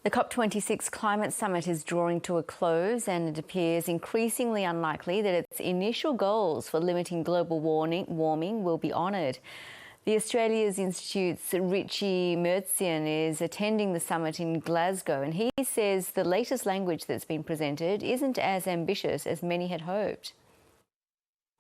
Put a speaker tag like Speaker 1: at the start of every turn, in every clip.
Speaker 1: The COP26 climate summit is drawing to a close, and it appears increasingly unlikely that its initial goals for limiting global warming will be honoured. The Australia Institute's Richie Merzian is attending the summit in Glasgow, and he says the latest language that's been presented isn't as ambitious as many had hoped.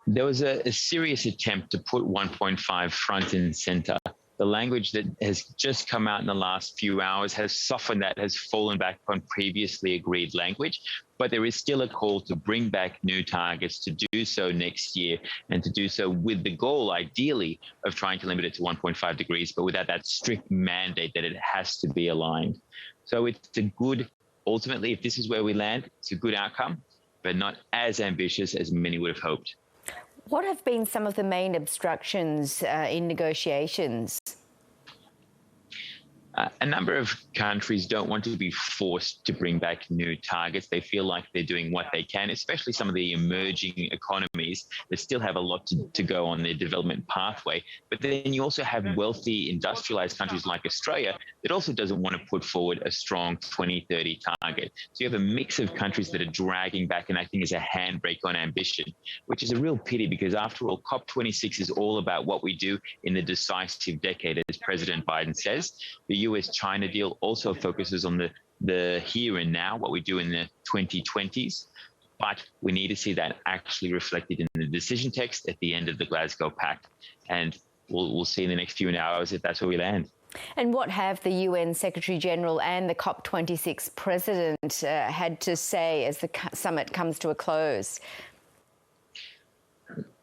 Speaker 2: There was a serious attempt to put 1.5 front and centre. The language that has just come out in the last few hours has softened that, has fallen back on previously agreed language, but there is still a call to bring back new targets, to do so next year, and to do so with the goal, ideally, of trying to limit it to 1.5 degrees, but without that strict mandate that it has to be aligned. So it's a good, ultimately, if this is where we land, it's a good outcome, but not as ambitious as many would have hoped.
Speaker 1: What have been some of the main obstructions in negotiations?
Speaker 2: A number of countries don't want to be forced to bring back new targets. They feel like they're doing what they can, especially some of the emerging economies that still have a lot to go on their development pathway. But then you also have wealthy, industrialized countries like Australia that also doesn't want to put forward a strong 2030 target. So you have a mix of countries that are dragging back and acting as a handbrake on ambition, which is a real pity because, after all, COP26 is all about what we do in the decisive decade, as President Biden says. The US-China deal also focuses on the here and now, what we do in the 2020s, but we need to see that actually reflected in the decision text at the end of the Glasgow Pact. And we'll see in the next few hours if that's where we land.
Speaker 1: And what have the UN Secretary-General and the COP26 President had to say as the summit comes to a close?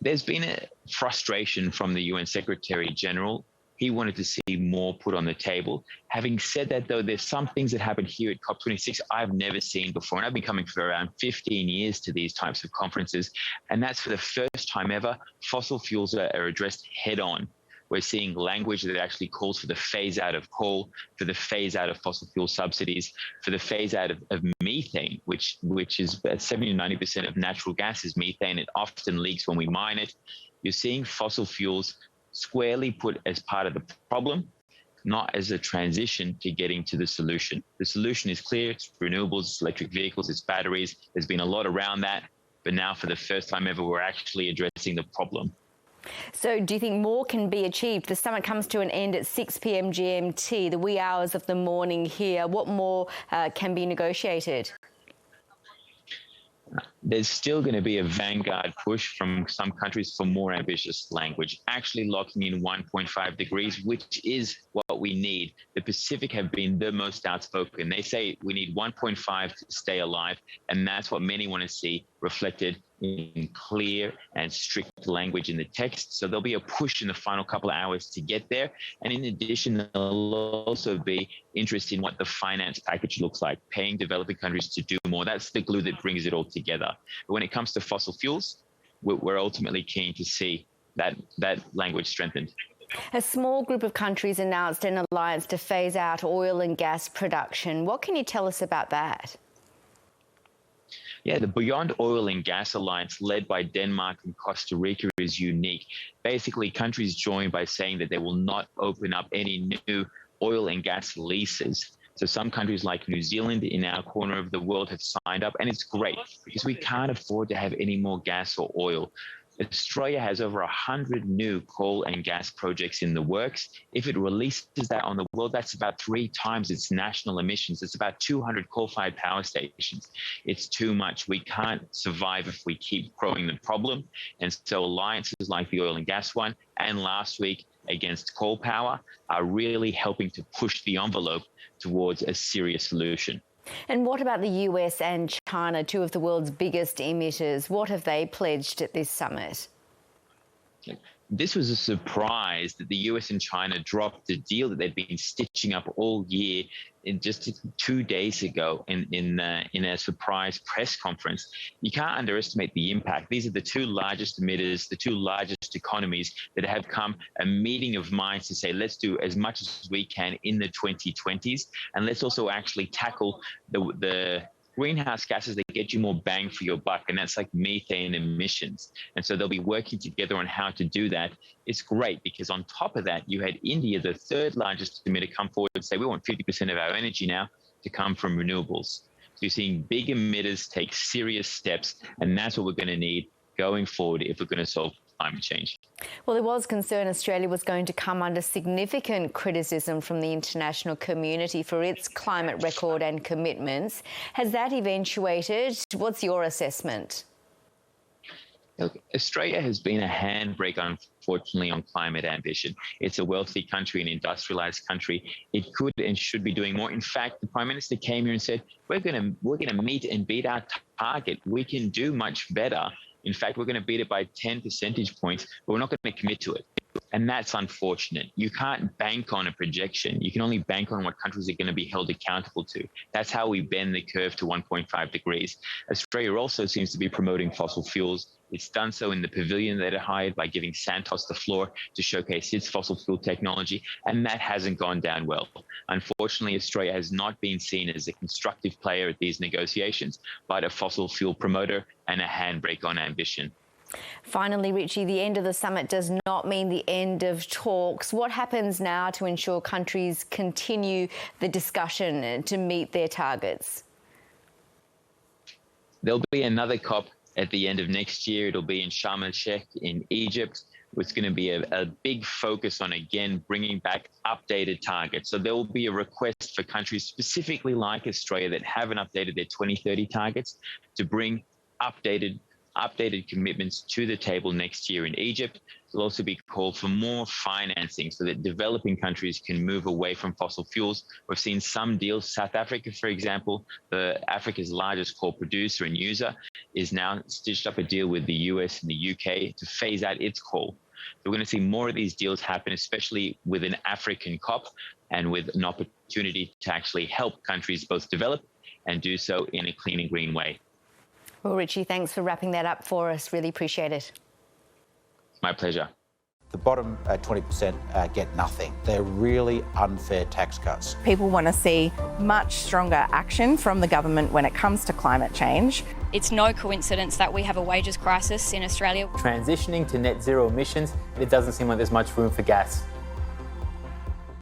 Speaker 2: There's been a frustration from the UN Secretary-General. He wanted to see more put on the table. Having said that, though, there's some things that happen here at COP26 I've never seen before. And I've been coming for around 15 years to these types of conferences. And that's for the first time ever, fossil fuels are addressed head on. We're seeing language that actually calls for the phase out of coal, for the phase out of fossil fuel subsidies, for the phase out of methane, which is 70 to 90% of natural gas is methane. It often leaks when we mine it. You're seeing fossil fuels squarely put as part of the problem, not as a transition to getting to the solution. The solution is clear. It's renewables, it's electric vehicles, it's batteries. There's been a lot around that, but now for the first time ever, we're actually addressing the problem.
Speaker 1: So do you think more can be achieved? The summit comes to an end at 6 p.m. GMT, the wee hours of the morning here. What more can be negotiated?
Speaker 2: There's still going to be a vanguard push from some countries for more ambitious language, actually locking in 1.5 degrees, which is what we need. The Pacific have been the most outspoken. They say we need 1.5 to stay alive, and that's what many want to see reflected in clear and strict language in the text. So there'll be a push in the final couple of hours to get there. And in addition, there'll also be interest in what the finance package looks like, paying developing countries to do more. That's the glue that brings it all together. But when it comes to fossil fuels, we're ultimately keen to see that language strengthened.
Speaker 1: A small group of countries announced an alliance to phase out oil and gas production. What can you tell us about that?
Speaker 2: Yeah, the Beyond Oil and Gas Alliance, led by Denmark and Costa Rica, is unique. Basically, countries join by saying that they will not open up any new oil and gas leases. So some countries like New Zealand in our corner of the world have signed up, and it's great because we can't afford to have any more gas or oil. Australia has over 100 new coal and gas projects in the works. If it releases that on the world, that's about 3 times its national emissions. It's about 200 coal-fired power stations. It's too much. We can't survive if we keep growing the problem. And so alliances like the oil and gas one, and last week against coal power, are really helping to push the envelope towards a serious solution.
Speaker 1: And what about the US and China, two of the world's biggest emitters? What have they pledged at this summit?
Speaker 2: This was a surprise that the US and China dropped the deal that they'd been stitching up all year in just 2 days ago in a surprise press conference. You can't underestimate the impact. These are the 2 largest emitters, the 2 largest economies that have come a meeting of minds to say, let's do as much as we can in the 2020s, and let's also actually tackle the greenhouse gases that get you more bang for your buck, and that's like methane emissions. And so they'll be working together on how to do that. It's great because on top of that, you had India, the 3rd largest emitter, come forward and say, we want 50% of our energy now to come from renewables. So you're seeing big emitters take serious steps, and that's what we're going to need going forward if we're going to solve climate change.
Speaker 1: Well, there was concern Australia was going to come under significant criticism from the international community for its climate record and commitments. Has that eventuated? What's your assessment?
Speaker 2: Look, Australia has been a handbrake, unfortunately, on climate ambition. It's a wealthy country, an industrialised country. It could and should be doing more. In fact, the Prime Minister came here and said, we're going to meet and beat our target. We can do much better. In fact, we're going to beat it by 10 percentage points, but we're not going to commit to it. And that's unfortunate. You can't bank on a projection. You can only bank on what countries are going to be held accountable to. That's how we bend the curve to 1.5 degrees. Australia also seems to be promoting fossil fuels. It's done so in the pavilion that it hired by giving Santos the floor to showcase its fossil fuel technology, and that hasn't gone down well. Unfortunately, Australia has not been seen as a constructive player at these negotiations, but a fossil fuel promoter and a handbrake on ambition.
Speaker 1: Finally, Richie, the end of the summit does not mean the end of talks. What happens now to ensure countries continue the discussion to meet their targets?
Speaker 2: There'll be another COP at the end of next year. It'll be in Sharm el-Sheikh in Egypt. It's going to be a big focus on, again, bringing back updated targets. So there will be a request for countries specifically like Australia that haven't updated their 2030 targets to bring updated commitments to the table next year in Egypt. There'll also be called for more financing so that developing countries can move away from fossil fuels. We've seen some deals. South Africa, for example, Africa's largest coal producer and user, is now stitched up a deal with the US and the UK to phase out its coal. So we're going to see more of these deals happen, especially with an African COP and with an opportunity to actually help countries both develop and do so in a clean and green way.
Speaker 1: Well, Richie, thanks for wrapping that up for us. Really appreciate it.
Speaker 2: My pleasure.
Speaker 3: The bottom 20% get nothing. They're really unfair tax cuts.
Speaker 4: People want to see much stronger action from the government when it comes to climate change.
Speaker 5: It's no coincidence that we have a wages crisis in Australia.
Speaker 6: Transitioning to net zero emissions, it doesn't seem like there's much room for gas.